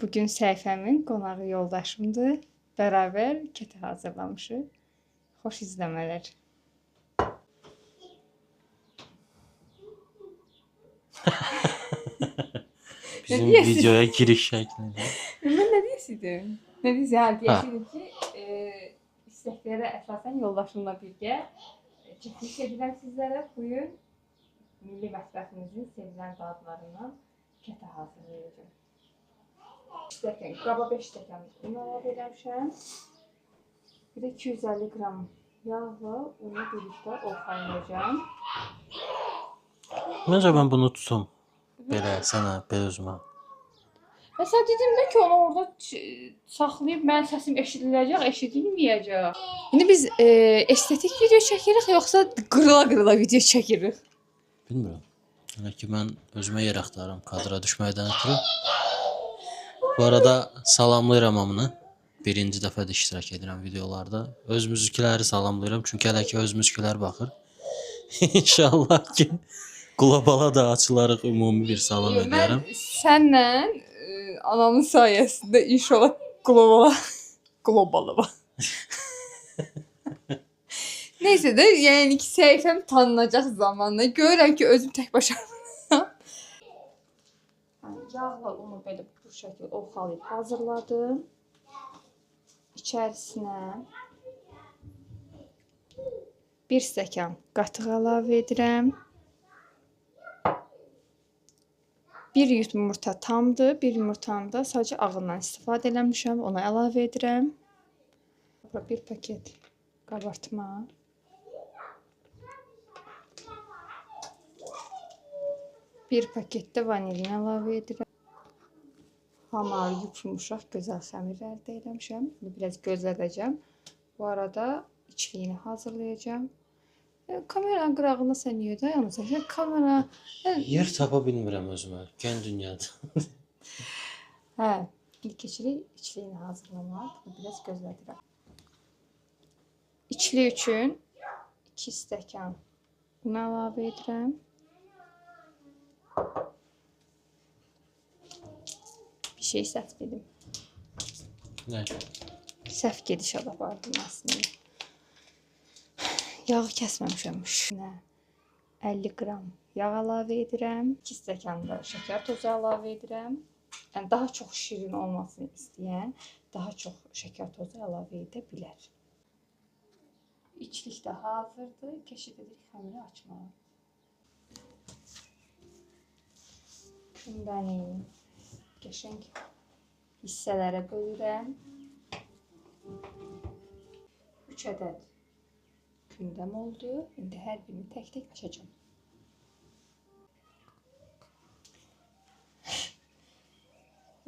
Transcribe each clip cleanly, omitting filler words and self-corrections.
Bugün səhifəmin qonağı yoldaşımdır. Bərabər kətə hazırlamışıq. Xoş izləmələr. Bizim videoya giriş şəklində. Mən nə deyəsiydim? Nə deyəsiydim ki, istəklərə əsasən yoldaşımla birgə çəkiliş edirəm sizlərə. Bugün milli mətbəximizin sevilən dadlarından kətə hazırlayacağım. Qaba 5 stəkan un əlavə eləmişəm. Bir də 250 qram yağla unu birlikdə oxlayacağam. Məncə mən bunu tutum. Belə sənə, belə özümə. Və sən dedim də ki, onu orada saxlayıb mənim səsim eşidiləcək, eşidilməyəcək. İndi biz estetik video çəkirik, yoxsa qırıla-qırıla video çəkirik? Bilmirəm. Hələ ki mən özümə yer axtarıram kadra düşməkdən ötürü. Bu arada salamlayıram hamını. Birinci dəfədir iştirak edirəm videolarda. Öz müzikləri salamlayıram, çünki hələ ki öz müziklər baxır. İnşallah ki qlobala da açılarıq, ümumi bir salam edərəm. Mən sənlə anamın sayəsində inşallah qlobala. Neysə də, yəni ki, səhifəm tanınacaq zamanla. Görürəm ki, özüm tək başaramam. Yağla unu belə bu şəkildə oxalayıb hazırladım. İçərisinə 1 stəkan qatıq əlavə edirəm. 1 yumurta tamdır. 1 yumurtanı da sadəcə ağından istifadə eləmişəm. Onu əlavə edirəm. 1 paket qabartma. Bir paket də vanilini əlavə edirəm. Hamar yumuşaq, gözəl xəmir əldə eləmişəm. Biraz gözlədəcəm. Bu arada içliyini hazırlayacağım. Kameranın qırağında sən niyə dayanırsan? Kamera... Yer tapa bilmirəm özümə. Gən dünyada. Hə, ilk keçirik içliyini hazırlamaq. Biraz gözlədirəm. İçli üçün 2 stəkan un əlavə edirəm. Bir şey səhv dedim. Nə? Səhv gedişat apardım aslında. Yağı kəsməmişəm. 50 qram yağ əlavə edirəm. 2 stəkan da şəkər tozu əlavə edirəm. Yəni daha çox şirin olmasını istəyən daha çox şəkər tozu əlavə edə bilər. İçlik də hazırdır. Keçid edirik xəmiri açmağa. Kündəni qəşəng hissələrə bölürəm. 3 ədəd kündəm oldu. İndi hər birini tək-tək açacağım.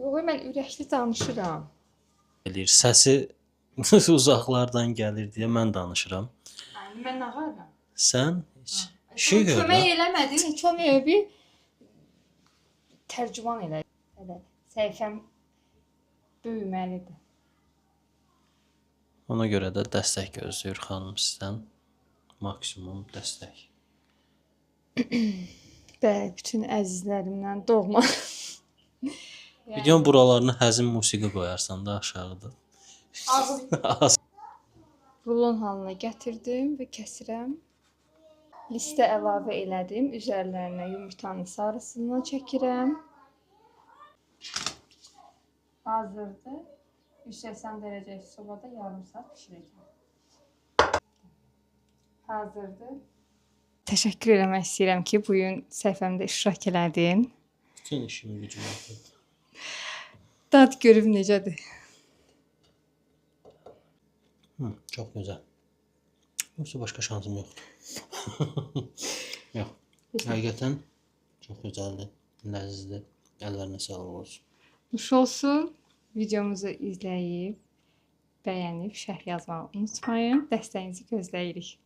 Yox, mən ürəkli danışıram. Səsi uzaqlardan gəlir deyə mən danışıram. Yəni mən ağaram. Sən heç şey gör. Kömək eləmədin, heç olmaya bir tərcüman elə. Elə səhifəm böyüməlidir. Ona görə də dəstək gözləyir xanım sizdən. Maksimum dəstək. Bəli, bütün əzizlərimdən doğma. Videonun buralarına həzin musiqi qoyarsan da aşağıda. Rulon halına gətirdim və kəsirəm. Listə əlavə elədim. Üzərlərinə yumurtanın sarısını çəkirəm. Hazırdır. 180 dərəcə sobada yarım saat pişirəcəm. Hazırdır. Təşəkkür eləmək istəyirəm ki, bugün səhifəmdə iştirak elədin. Bütün işimi gücümü atırdım. Dad görüb necədir? Çox gözəl. Yoxsa başqa şansım yoxdur. Yox. Həqiqətən çox gözəldir, ləzzizdir. Əllərinə sağlıq olsun. Nuş olsun. Videomuzu izləyib, bəyənib, şərh yazmağı unutmayın. Dəstəyinizi gözləyirik.